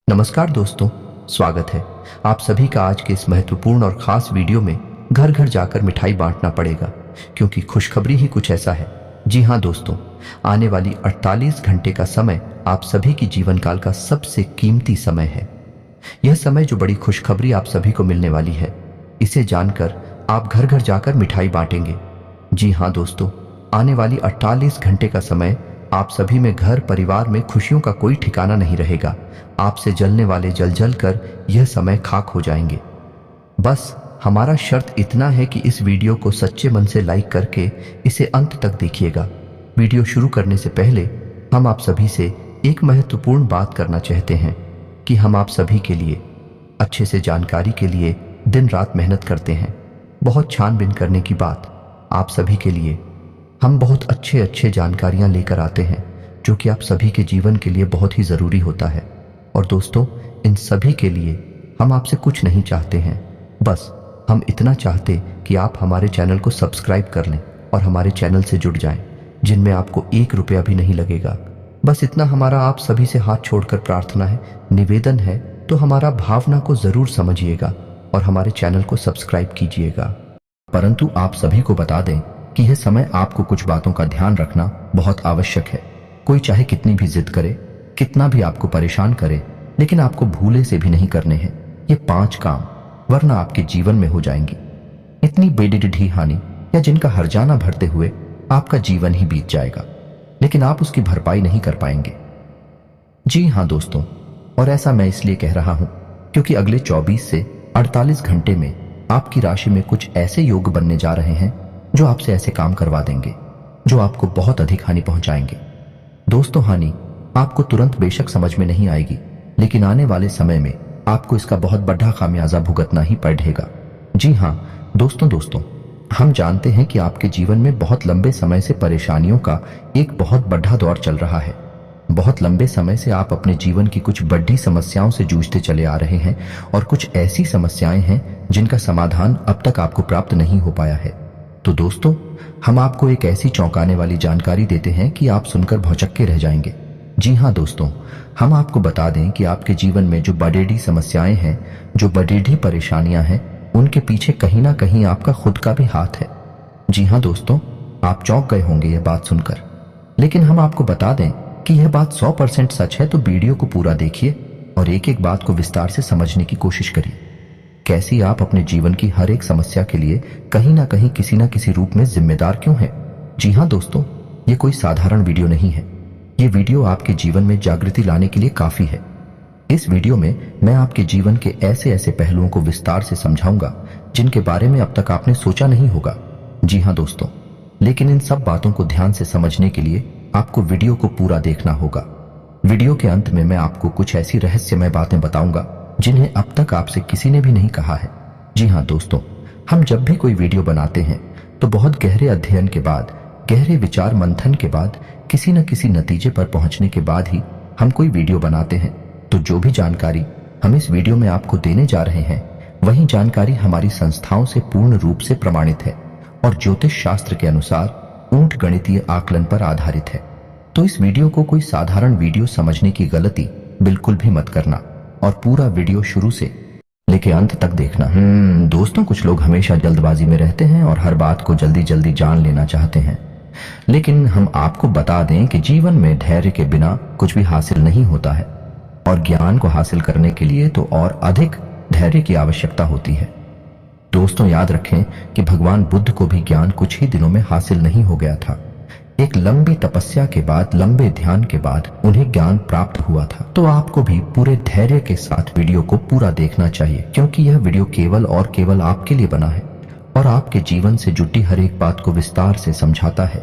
नमस्कार दोस्तों, स्वागत है आप सभी का आज के इस महत्वपूर्ण और खास वीडियो में। घर घर जाकर मिठाई बांटना पड़ेगा क्योंकि खुशखबरी ही कुछ ऐसा है। जी हाँ दोस्तों, आने वाली 48 घंटे का समय आप सभी की जीवन काल का सबसे कीमती समय है। यह समय जो बड़ी खुशखबरी आप सभी को मिलने वाली है, इसे जानकर आप घर घर जाकर मिठाई बांटेंगे। जी हाँ दोस्तों, आने वाली 48 घंटे का समय आप सभी में घर परिवार में खुशियों का कोई ठिकाना नहीं रहेगा। आपसे जलने वाले जल जल कर यह समय खाक हो जाएंगे। बस हमारा शर्त इतना है कि इस वीडियो को सच्चे मन से लाइक करके इसे अंत तक देखिएगा। वीडियो शुरू करने से पहले हम आप सभी से एक महत्वपूर्ण बात करना चाहते हैं कि हम आप सभी के लिए अच्छे से जानकारी के लिए दिन रात मेहनत करते हैं। बहुत छानबीन करने की बात आप सभी के लिए हम बहुत अच्छे जानकारियां लेकर आते हैं जो कि आप सभी के जीवन के लिए बहुत ही ज़रूरी होता है। और दोस्तों, इन सभी के लिए हम आपसे कुछ नहीं चाहते हैं, बस हम इतना चाहते कि आप हमारे चैनल को सब्सक्राइब कर लें और हमारे चैनल से जुड़ जाएं, जिनमें आपको 1 रुपया भी नहीं लगेगा। बस इतना हमारा आप सभी से हाथ छोड़कर प्रार्थना है, निवेदन है। तो हमारा भावना को ज़रूर समझिएगा और हमारे चैनल को सब्सक्राइब कीजिएगा। परंतु आप सभी को बता दें कि यह समय आपको कुछ बातों का ध्यान रखना बहुत आवश्यक है। कोई चाहे कितनी भी जिद करे, कितना भी आपको परेशान करे, लेकिन आपको भूले से भी नहीं करने हैं ये 5 काम, वरना आपके जीवन में हो जाएंगी इतनी बेढी हानि या जिनका हर्जाना भरते हुए आपका जीवन ही बीत जाएगा, लेकिन आप उसकी भरपाई नहीं कर पाएंगे। जी हाँ दोस्तों, और ऐसा मैं इसलिए कह रहा हूं क्योंकि अगले 24 से 48 घंटे में आपकी राशि में कुछ ऐसे योग बनने जा रहे हैं जो आपसे ऐसे काम करवा देंगे जो आपको बहुत अधिक हानि पहुंचाएंगे। दोस्तों, हानि आपको तुरंत बेशक समझ में नहीं आएगी, लेकिन आने वाले समय में आपको इसका बहुत बड़ा खामियाजा भुगतना ही पड़ेगा। जी हाँ दोस्तों, हम जानते हैं कि आपके जीवन में बहुत लंबे समय से परेशानियों का एक बहुत बड़ा दौर चल रहा है। बहुत लंबे समय से आप अपने जीवन की कुछ बड़ी समस्याओं से जूझते चले आ रहे हैं और कुछ ऐसी समस्याएं हैं जिनका समाधान अब तक आपको प्राप्त नहीं हो पाया है। तो दोस्तों, हम आपको एक ऐसी चौंकाने वाली जानकारी देते हैं कि आप सुनकर भौचक्के रह जाएंगे। जी हाँ दोस्तों, हम आपको बता दें कि आपके जीवन में जो बड़ी समस्याएं हैं, जो बड़ी परेशानियां हैं, उनके पीछे कहीं ना कहीं आपका खुद का भी हाथ है। जी हाँ दोस्तों, आप चौंक गए होंगे यह बात सुनकर, लेकिन हम आपको बता दें कि यह बात 100% सच है। तो वीडियो को पूरा देखिए और एक एक बात को विस्तार से समझने की कोशिश करिए। कैसी आप अपने जीवन की हर एक समस्या के लिए कहीं ना कहीं किसी ना किसी रूप में जिम्मेदार क्यों हैं? जी हाँ दोस्तों, ये कोई साधारण वीडियो नहीं है। ये वीडियो आपके जीवन में जागृति लाने के लिए काफी है। इस वीडियो में मैं आपके जीवन के ऐसे ऐसे पहलुओं को विस्तार से समझाऊंगा जिनके बारे में अब तक आपने सोचा नहीं होगा। जी हाँ दोस्तों, लेकिन इन सब बातों को ध्यान से समझने के लिए आपको वीडियो को पूरा देखना होगा। वीडियो के अंत में मैं आपको कुछ ऐसी रहस्यमय बातें बताऊंगा जिन्हें अब तक आपसे किसी ने भी नहीं कहा है। जी हाँ दोस्तों, हम जब भी कोई वीडियो बनाते हैं तो बहुत गहरे अध्ययन के बाद, गहरे विचार मंथन के बाद, किसी न किसी नतीजे पर पहुंचने के बाद ही हम कोई वीडियो बनाते हैं। तो जो भी जानकारी हम इस वीडियो में आपको देने जा रहे हैं, वही जानकारी हमारी संस्थाओं से पूर्ण रूप से प्रमाणित है और ज्योतिष शास्त्र के अनुसार ऊंट गणितीय आकलन पर आधारित है। तो इस वीडियो को कोई साधारण वीडियो समझने की गलती बिल्कुल भी मत करना और पूरा वीडियो शुरू से लेके अंत तक देखना। दोस्तों, कुछ लोग हमेशा जल्दबाजी में रहते हैं और हर बात को जल्दी जल्दी जान लेना चाहते हैं, लेकिन हम आपको बता दें कि जीवन में धैर्य के बिना कुछ भी हासिल नहीं होता है और ज्ञान को हासिल करने के लिए तो और अधिक धैर्य की आवश्यकता होती है। दोस्तों, याद रखें कि भगवान बुद्ध को भी ज्ञान कुछ ही दिनों में हासिल नहीं हो गया था। एक लंबी तपस्या के बाद, लंबे ध्यान के बाद उन्हें ज्ञान प्राप्त हुआ था। तो आपको भी पूरे धैर्य के साथ वीडियो को पूरा देखना चाहिए, क्योंकि यह वीडियो केवल और केवल आपके लिए बना है और आपके जीवन से जुटी हर एक बात को विस्तार से समझाता है।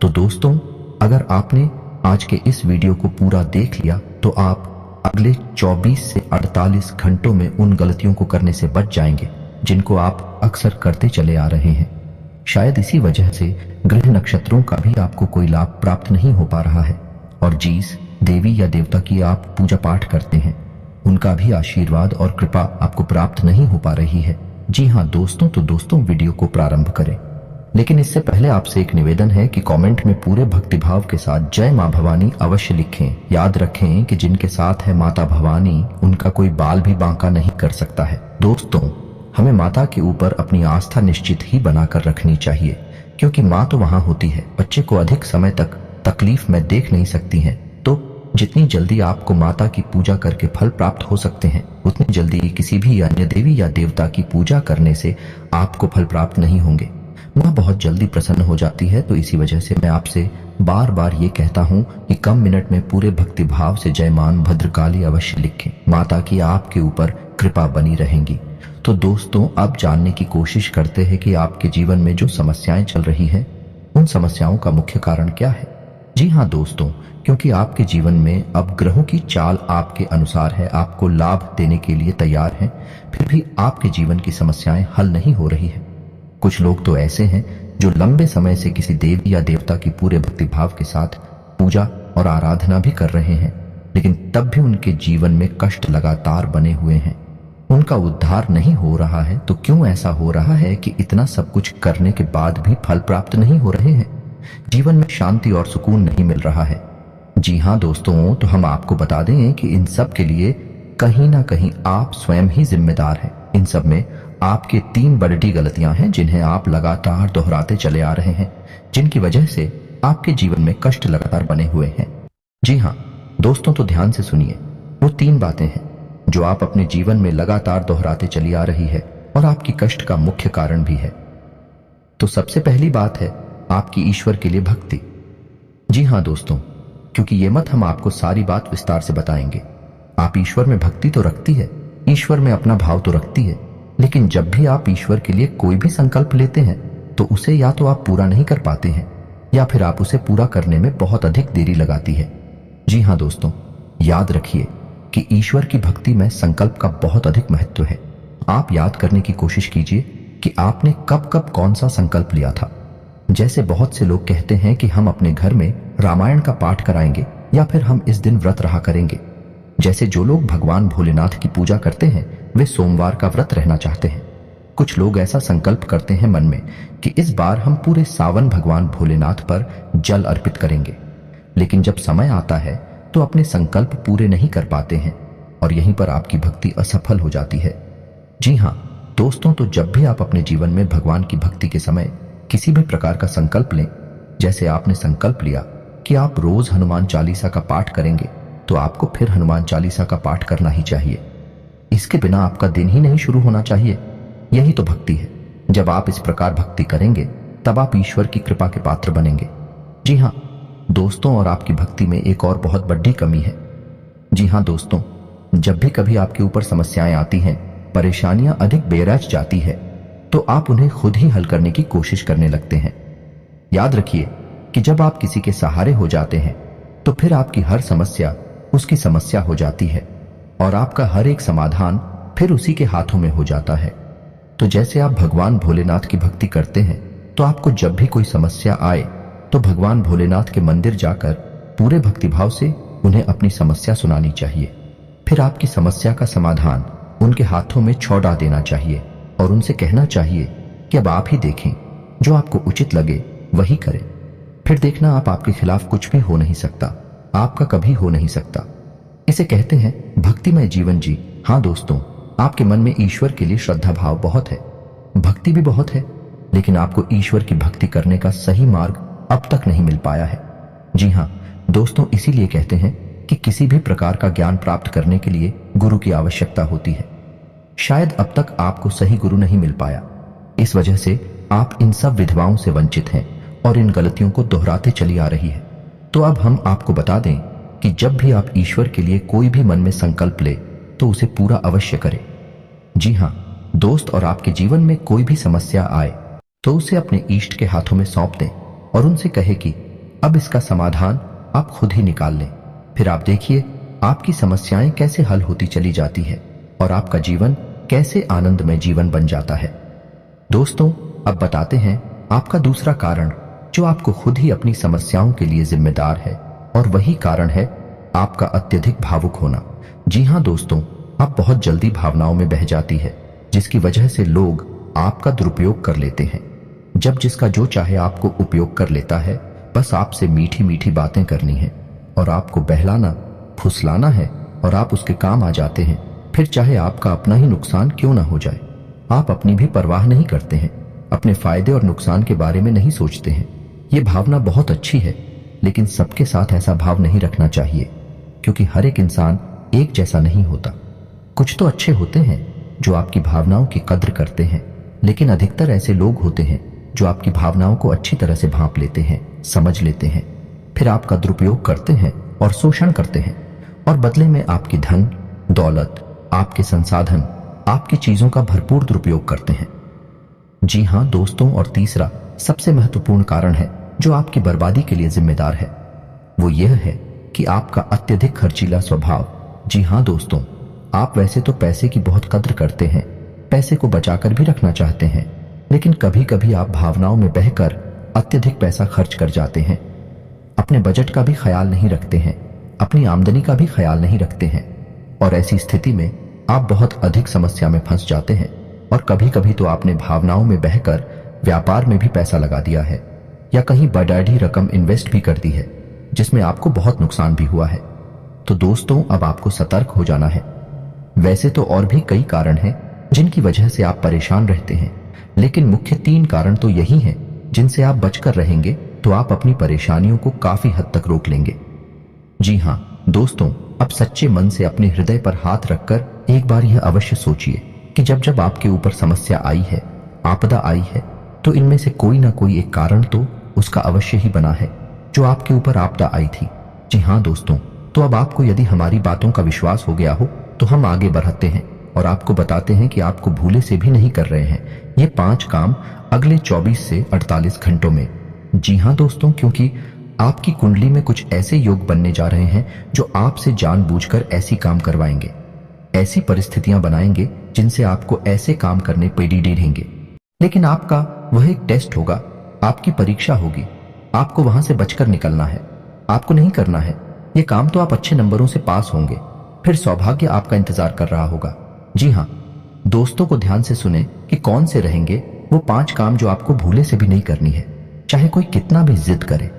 तो दोस्तों, अगर आपने आज के इस वीडियो को पूरा देख लिया तो आप अगले 24 से 48 घंटों में उन गलतियों को करने से बच जाएंगे जिनको आप अक्सर करते चले आ रहे हैं। शायद इसी वजह से ग्रह नक्षत्रों का भी आपको कोई लाभ प्राप्त नहीं हो पा रहा है और जिस देवी या देवता की आप पूजा पाठ करते हैं, उनका भी आशीर्वाद और कृपा आपको प्राप्त नहीं हो पा रही है। जी हाँ दोस्तों, तो दोस्तों वीडियो को प्रारंभ करें। लेकिन इससे पहले आपसे एक निवेदन है कि कमेंट में पूरे भक्तिभाव के साथ जय मां भवानी अवश्य लिखें। याद रखें कि जिनके साथ है माता भवानी, उनका कोई बाल भी बांका नहीं कर सकता है। दोस्तों, हमें माता के ऊपर अपनी आस्था निश्चित ही बनाकर रखनी चाहिए, क्योंकि माँ तो वहां होती है, बच्चे को अधिक समय तक तकलीफ में देख नहीं सकती हैं। तो जितनी जल्दी आपको माता की पूजा करके फल प्राप्त हो सकते हैं, उतनी जल्दी किसी भी अन्य देवी या देवता की पूजा करने से आपको फल प्राप्त नहीं होंगे। माँ बहुत जल्दी प्रसन्न हो जाती है। तो इसी वजह से मैं आपसे बार बार ये कहता हूँ कि कम मिनट में पूरे भक्ति भाव से जयमान भद्रकाली अवश्य लिखें। माता की आपके ऊपर कृपा बनी रहेंगी। तो दोस्तों, अब जानने की कोशिश करते हैं कि आपके जीवन में जो समस्याएं चल रही हैं, उन समस्याओं का मुख्य कारण क्या है। जी हाँ दोस्तों, क्योंकि आपके जीवन में अब ग्रहों की चाल आपके अनुसार है, आपको लाभ देने के लिए तैयार है, फिर भी आपके जीवन की समस्याएं हल नहीं हो रही है। कुछ लोग तो ऐसे हैं जो लंबे समय से किसी देवी या देवता की पूरे भक्तिभाव के साथ पूजा और आराधना भी कर रहे हैं, लेकिन तब भी उनके जीवन में कष्ट लगातार बने हुए हैं, उनका उद्धार नहीं हो रहा है। तो क्यों ऐसा हो रहा है कि इतना सब कुछ करने के बाद भी फल प्राप्त नहीं हो रहे हैं, जीवन में शांति और सुकून नहीं मिल रहा है। जी हाँ दोस्तों, तो हम आपको बता दें कि इन सब के लिए कहीं ना कहीं आप स्वयं ही जिम्मेदार हैं। इन सब में आपके 3 बड़ी गलतियां हैं जिन्हें आप लगातार दोहराते चले आ रहे हैं, जिनकी वजह से आपके जीवन में कष्ट लगातार बने हुए हैं। जी हाँ दोस्तों, तो ध्यान से सुनिए। वो 3 बातें हैं जो आप अपने जीवन में लगातार दोहराते चली आ रही है और आपकी कष्ट का मुख्य कारण भी है। तो सबसे पहली बात है आपकी ईश्वर के लिए भक्ति। जी हाँ दोस्तों, क्योंकि ये मत हम आपको सारी बात विस्तार से बताएंगे। आप ईश्वर में भक्ति तो रखती है, ईश्वर में अपना भाव तो रखती है, लेकिन जब भी आप ईश्वर के लिए कोई भी संकल्प लेते हैं तो उसे या तो आप पूरा नहीं कर पाते हैं या फिर आप उसे पूरा करने में बहुत अधिक देरी लगाती है। जी हाँ दोस्तों, याद रखिए कि ईश्वर की भक्ति में संकल्प का बहुत अधिक महत्व है। आप याद करने की कोशिश कीजिए कि आपने कब कब कौन सा संकल्प लिया था। जैसे बहुत से लोग कहते हैं कि हम अपने घर में रामायण का पाठ कराएंगे या फिर हम इस दिन व्रत रहा करेंगे। जैसे जो लोग भगवान भोलेनाथ की पूजा करते हैं वे सोमवार का व्रत रहना चाहते हैं। कुछ लोग ऐसा संकल्प करते हैं मन में कि इस बार हम पूरे सावन भगवान भोलेनाथ पर जल अर्पित करेंगे, लेकिन जब समय आता है तो अपने संकल्प पूरे नहीं कर पाते हैं और यहीं पर आपकी भक्ति असफल हो जाती है। जी हाँ दोस्तों, तो जब भी आप अपने जीवन में भगवान की भक्ति के समय किसी भी प्रकार का संकल्प लें, जैसे आपने संकल्प लिया कि आप रोज हनुमान चालीसा का पाठ करेंगे, तो आपको फिर हनुमान चालीसा का पाठ करना ही चाहिए। इसके बिना आपका दिन ही नहीं शुरू होना चाहिए। यही तो भक्ति है। जब आप इस प्रकार भक्ति करेंगे तब आप ईश्वर की कृपा के पात्र बनेंगे। जी हाँ दोस्तों, और आपकी भक्ति में एक और बहुत बड़ी कमी है। जी हाँ दोस्तों, जब भी कभी आपके ऊपर समस्याएं आती हैं, परेशानियां अधिक बेरज जाती है, तो आप उन्हें खुद ही हल करने की कोशिश करने लगते हैं। याद रखिए कि जब आप किसी के सहारे हो जाते हैं तो फिर आपकी हर समस्या उसकी समस्या हो जाती है और आपका हर एक समाधान फिर उसी के हाथों में हो जाता है। तो जैसे आप भगवान भोलेनाथ की भक्ति करते हैं तो आपको जब भी कोई समस्या आए तो भगवान भोलेनाथ के मंदिर जाकर पूरे भक्तिभाव से उन्हें अपनी समस्या सुनानी चाहिए। फिर आपकी समस्या का समाधान उनके हाथों में छोड़ा देना चाहिए और उनसे कहना चाहिए कि अब आप ही देखें, जो आपको उचित लगे वही करें। फिर देखना आपके खिलाफ कुछ भी हो नहीं सकता, आपका कभी हो नहीं सकता। इसे कहते हैं भक्तिमय जीवन। जी हाँ दोस्तों, आपके मन में ईश्वर के लिए श्रद्धा भाव बहुत है, भक्ति भी बहुत है, लेकिन आपको ईश्वर की भक्ति करने का सही मार्ग अब तक नहीं मिल पाया है। जी हाँ दोस्तों, इसीलिए कहते हैं कि किसी भी प्रकार का ज्ञान प्राप्त करने के लिए गुरु की आवश्यकता होती है। शायद अब तक आपको सही गुरु नहीं मिल पाया, इस वजह से आप इन सब विधवाओं से वंचित हैं और इन गलतियों को दोहराते चली आ रही है। तो अब हम आपको बता दें कि जब भी आप ईश्वर के लिए कोई भी मन में संकल्प ले तो उसे पूरा अवश्य करें। जी हाँ दोस्त, और आपके जीवन में कोई भी समस्या आए तो उसे अपने इष्ट के हाथों में सौंप दें और उनसे कहे कि अब इसका समाधान आप खुद ही निकाल लें। फिर आप देखिए आपकी समस्याएं कैसे हल होती चली जाती है और आपका जीवन कैसे आनंदमय जीवन बन जाता है। दोस्तों, अब बताते हैं आपका दूसरा कारण जो आपको खुद ही अपनी समस्याओं के लिए जिम्मेदार है, और वही कारण है आपका अत्यधिक भावुक होना। जी हाँ दोस्तों, आप बहुत जल्दी भावनाओं में बह जाती है, जिसकी वजह से लोग आपका दुरुपयोग कर लेते हैं। जब जिसका जो चाहे आपको उपयोग कर लेता है। बस आपसे मीठी मीठी बातें करनी है और आपको बहलाना फुसलाना है और आप उसके काम आ जाते हैं। फिर चाहे आपका अपना ही नुकसान क्यों ना हो जाए। आप अपनी भी परवाह नहीं करते हैं, अपने फायदे और नुकसान के बारे में नहीं सोचते हैं। ये भावना बहुत अच्छी है, लेकिन सबके साथ ऐसा भाव नहीं रखना चाहिए, क्योंकि हर एक इंसान एक जैसा नहीं होता। कुछ तो अच्छे होते हैं जो आपकी भावनाओं की कद्र करते हैं, लेकिन अधिकतर ऐसे लोग होते हैं जो आपकी भावनाओं को अच्छी तरह से भांप लेते हैं, समझ लेते हैं, फिर आपका दुरुपयोग करते हैं और शोषण करते हैं, और बदले में आपकी धन दौलत, आपके संसाधन, आपकी चीजों का भरपूर दुरुपयोग करते हैं। जी हां दोस्तों, और तीसरा सबसे महत्वपूर्ण कारण है जो आपकी बर्बादी के लिए जिम्मेदार है, वो यह है कि आपका अत्यधिक खर्चीला स्वभाव। जी हां दोस्तों, आप वैसे तो पैसे की बहुत कद्र करते हैं, पैसे को बचाकर भी रखना चाहते हैं, लेकिन कभी कभी आप भावनाओं में बहकर अत्यधिक पैसा खर्च कर जाते हैं। अपने बजट का भी ख्याल नहीं रखते हैं, अपनी आमदनी का भी ख्याल नहीं रखते हैं, और ऐसी स्थिति में आप बहुत अधिक समस्या में फंस जाते हैं। और कभी कभी तो आपने भावनाओं में बहकर व्यापार में भी पैसा लगा दिया है, या कहीं बड़ी रकम इन्वेस्ट भी कर दी है, जिसमें आपको बहुत नुकसान भी हुआ है। तो दोस्तों, अब आपको सतर्क हो जाना है। वैसे तो और भी कई कारण हैं जिनकी वजह से आप परेशान रहते हैं, लेकिन मुख्य 3 कारण तो यही हैं जिनसे आप बचकर रहेंगे तो आप अपनी परेशानियों को काफी हद तक रोक लेंगे। जी हां दोस्तों, अब सच्चे मन से अपने हृदय पर हाथ रखकर एक बार यह अवश्य सोचिए कि जब जब आपके ऊपर समस्या आई है, आपदा आई है, तो इनमें से कोई ना कोई एक कारण तो उसका अवश्य ही बना है जो आपके ऊपर आपदा आई थी। जी हां दोस्तों, तो अब आपको यदि हमारी बातों का विश्वास हो गया हो तो हम आगे बढ़ते हैं और आपको बताते हैं कि आपको भूले से भी नहीं कर रहे हैं ये 5 काम अगले 24 से 48 घंटों में। जी हां दोस्तों, क्योंकि आपकी कुंडली में कुछ ऐसे योग बनने जा रहे हैं जो आपसे जानबूझकर ऐसी काम करवाएंगे, ऐसी परिस्थितियां बनाएंगे जिनसे आपको ऐसे काम करने पड़ेंगे। लेकिन आपका वह एक टेस्ट होगा, आपकी परीक्षा होगी, आपको वहां से बचकर निकलना है, आपको नहीं करना है ये काम। तो आप अच्छे नंबरों से पास होंगे, फिर सौभाग्य आपका इंतजार कर रहा होगा। जी हां दोस्तों, को ध्यान से सुने कि कौन से रहेंगे वो 5 काम जो आपको भूले से भी नहीं करनी है। चाहे कोई कितना भी जिद करे,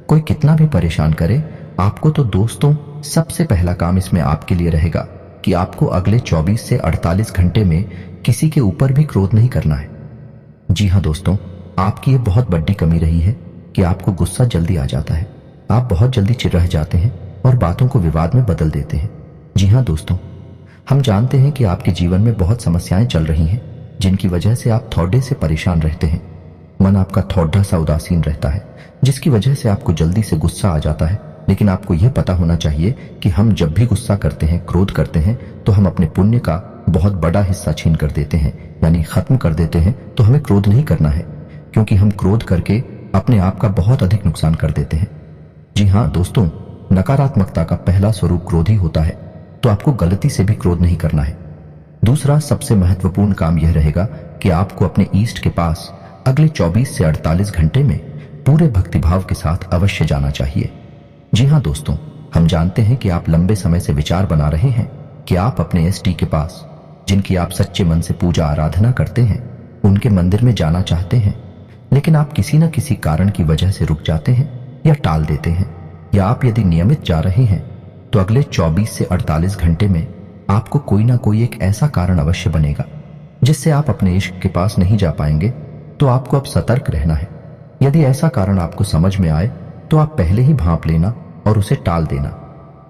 कोई कितना भी परेशान करे, आपको तो दोस्तों सबसे पहला काम इसमें आपके लिए रहेगा कि आपको अगले 24 से 48 घंटे में किसी के ऊपर भी क्रोध नहीं करना है। जी हां दोस्तों, आपकी ये बहुत बड़ी कमी रही है कि आपको गुस्सा जल्दी आ जाता है, आप बहुत जल्दी चिढ़ जाते हैं और बातों को विवाद में बदल देते हैं। जी हां दोस्तों, हम जानते हैं कि आपके जीवन में बहुत समस्याएं चल रही हैं जिनकी वजह से आप थोड़े से परेशान रहते हैं। मन आपका थोड़ा सा उदासीन रहता है, जिसकी वजह से आपको जल्दी से गुस्सा आ जाता है। लेकिन आपको यह पता होना चाहिए कि हम जब भी गुस्सा करते हैं, क्रोध करते हैं, तो हम अपने पुण्य का बहुत बड़ा हिस्सा छीन कर देते हैं, यानी खत्म कर देते हैं। तो हमें क्रोध नहीं करना है, क्योंकि हम क्रोध करके अपने आप का बहुत अधिक नुकसान कर देते हैं। जी हां दोस्तों, नकारात्मकता का पहला स्वरूप क्रोध ही होता है, तो आपको गलती से भी क्रोध नहीं करना है। दूसरा सबसे महत्वपूर्ण काम यह रहेगा कि आपको अपने ईष्ट के पास अगले 24 से 48 घंटे में पूरे भक्तिभाव के साथ अवश्य जाना चाहिए। जी हां दोस्तों, हम जानते हैं कि आप लंबे समय से विचार बना रहे हैं कि आप अपने एसटी के पास, जिनकी आप सच्चे मन से पूजा आराधना करते हैं, उनके मंदिर में जाना चाहते हैं, लेकिन आप किसी न किसी कारण की वजह से रुक जाते हैं या टाल देते हैं। या आप यदि नियमित जा रहे हैं तो अगले 24 से 48 घंटे में आपको कोई ना कोई एक ऐसा कारण अवश्य बनेगा जिससे आप अपने इश्क के पास नहीं जा पाएंगे। तो आपको अब सतर्क रहना है। यदि ऐसा कारण आपको समझ में आए तो आप पहले ही भांप लेना और उसे टाल देना,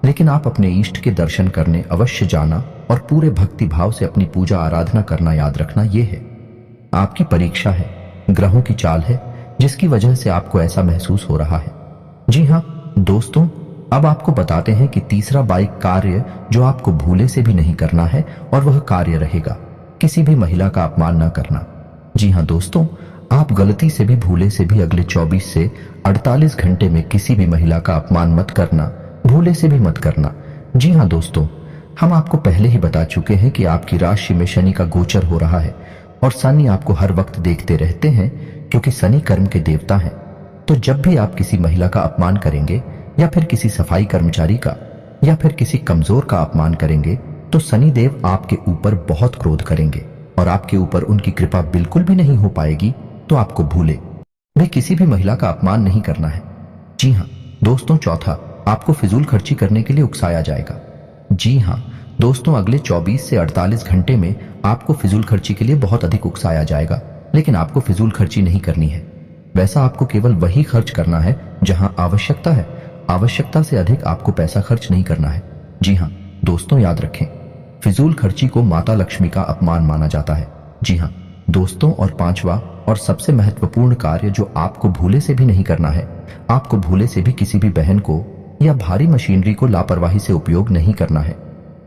लेकिन आप अपने इष्ट के दर्शन करने अवश्य जाना और पूरे भक्ति भाव से अपनी पूजा आराधना करना। याद रखना, ये है आपकी परीक्षा है, ग्रहों की चाल है, जिसकी वजह से आपको ऐसा महसूस हो रहा है। जी हाँ दोस्तों, अब आपको बताते हैं कि तीसरा बाइक कार्य जो आपको भूले से भी नहीं करना है, और वह कार्य रहेगा किसी भी महिला का अपमान न करना। जी हाँ दोस्तों, आप गलती से भी भूले से भी अगले 24 से 48 घंटे में किसी भी महिला का अपमान मत करना, भूले से भी मत करना। जी हाँ दोस्तों, हम आपको पहले ही बता चुके हैं कि आपकी राशि में शनि का गोचर हो रहा है और शनि आपको हर वक्त देखते रहते हैं, क्योंकि शनि कर्म के देवता हैं। तो जब भी आप किसी महिला का अपमान करेंगे या फिर किसी सफाई कर्मचारी का या फिर किसी कमजोर का अपमान करेंगे, तो शनि देव आपके ऊपर बहुत क्रोध करेंगे और आपके ऊपर उनकी कृपा बिल्कुल भी नहीं हो पाएगी। तो आपको भूले वे किसी भी महिला का अपमान नहीं करना है। जी हाँ दोस्तों, चौथा, आपको फिजूल खर्ची करने के लिए उकसाया जाएगा। जी हाँ दोस्तों, अगले 24 से 48 घंटे में आपको फिजूल खर्ची के लिए बहुत अधिक उकसाया जाएगा, लेकिन आपको फिजूल खर्ची नहीं करनी है। वैसा आपको केवल वही खर्च करना है जहां आवश्यकता है। आवश्यकता से अधिक आपको पैसा खर्च नहीं करना है। जी हाँ दोस्तों, याद रखें, फिजूल खर्ची को माता लक्ष्मी का अपमान माना जाता है। जी हाँ दोस्तों, और पांचवा और सबसे महत्वपूर्ण कार्य जो आपको भूले से भी नहीं करना है, आपको भूले से भी किसी भी बहन को या भारी मशीनरी को लापरवाही से उपयोग नहीं करना है।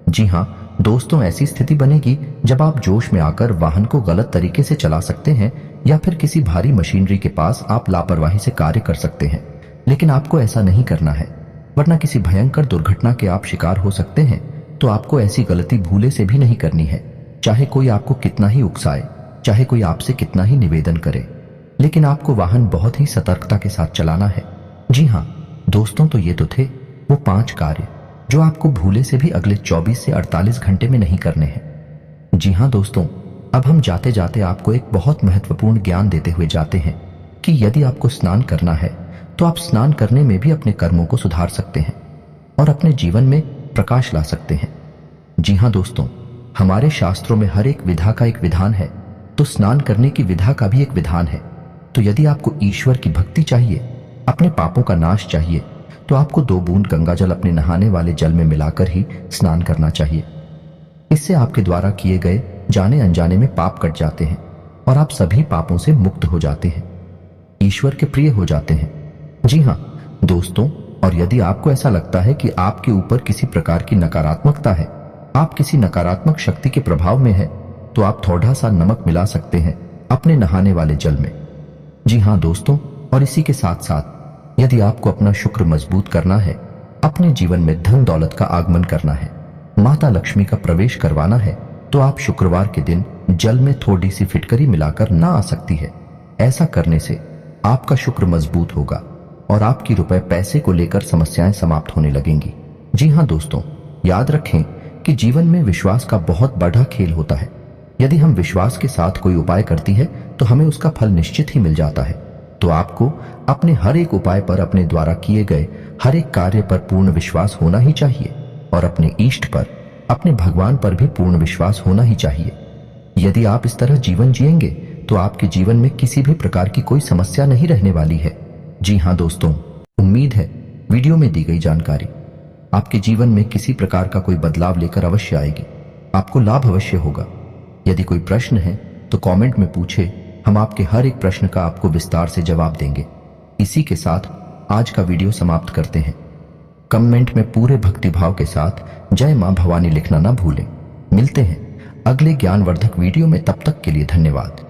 जी हाँ दोस्तों, ऐसी स्थिति बनेगी जब आप जोश में आकर वाहन को गलत तरीके से चला सकते हैं या फिर किसी भारी मशीनरी के पास आप लापरवाही से कार्य कर सकते हैं, लेकिन आपको ऐसा नहीं करना है, वरना किसी भयंकर दुर्घटना के आप शिकार हो सकते हैं। तो आपको ऐसी गलती भूले से भी नहीं करनी है, चाहे कोई आपको कितना ही उकसाए, चाहे कोई आपसे कितना ही निवेदन करे, लेकिन आपको वाहन बहुत ही सतर्कता के साथ चलाना है। जी हाँ दोस्तों, तो ये तो थे वो 5 कार्य जो आपको भूले से भी अगले 24 से 48 घंटे में नहीं करने हैं। जी हाँ दोस्तों, अब हम जाते जाते आपको एक बहुत महत्वपूर्ण ज्ञान देते हुए जाते हैं कि यदि आपको स्नान करना है तो आप स्नान करने में भी अपने कर्मों को सुधार सकते हैं और अपने जीवन में प्रकाश ला सकते हैं। जी हाँ दोस्तों, हमारे शास्त्रों में हर एक विधा का एक विधान है, तो स्नान करने की विधा का भी एक विधान है। तो यदि आपको ईश्वर की भक्ति चाहिए, अपने पापों का नाश चाहिए, तो आपको 2 बूंद गंगा जल अपने नहाने वाले जल में मिलाकर ही स्नान करना चाहिए। इससे आपके द्वारा किए गए जाने अनजाने में पाप कट जाते हैं और आप सभी पापों से मुक्त हो जाते हैं, ईश्वर के प्रिय हो जाते हैं। जी हाँ दोस्तों, और यदि आपको ऐसा लगता है कि आपके ऊपर किसी प्रकार की नकारात्मकता है, आप किसी नकारात्मक शक्ति के प्रभाव में है, तो आप थोड़ा सा नमक मिला सकते हैं अपने नहाने वाले जल में। जी हाँ दोस्तों, और इसी के साथ साथ यदि आपको अपना शुक्र मजबूत करना है, अपने जीवन में धन दौलत का आगमन करना है, माता लक्ष्मी का प्रवेश करवाना है, तो आप शुक्रवार के दिन जल में थोड़ी सी फिटकरी मिलाकर ना आ सकती है। ऐसा करने से आपका शुक्र मजबूत होगा और आपकी रुपए पैसे को लेकर समस्याएं समाप्त होने लगेंगी। जी हाँ दोस्तों, याद रखें कि जीवन में विश्वास का बहुत बड़ा खेल होता है। यदि हम विश्वास के साथ कोई उपाय करती है तो हमें उसका फल निश्चित ही मिल जाता है। तो आपको अपने हर एक उपाय पर, अपने द्वारा किए गए हर एक कार्य पर पूर्ण विश्वास होना ही चाहिए और अपने इष्ट पर, अपने भगवान पर भी पूर्ण विश्वास होना ही चाहिए। यदि आप इस तरह जीवन जिएंगे तो आपके जीवन में किसी भी प्रकार की कोई समस्या नहीं रहने वाली है। जी हाँ दोस्तों, उम्मीद है वीडियो में दी गई जानकारी आपके जीवन में किसी प्रकार का कोई बदलाव लेकर अवश्य आएगी, आपको लाभ अवश्य होगा। यदि कोई प्रश्न है तो कमेंट में पूछे, हम आपके हर एक प्रश्न का आपको विस्तार से जवाब देंगे। इसी के साथ आज का वीडियो समाप्त करते हैं। कमेंट में पूरे भक्तिभाव के साथ जय मां भवानी लिखना ना भूलें। मिलते हैं अगले ज्ञानवर्धक वीडियो में, तब तक के लिए धन्यवाद।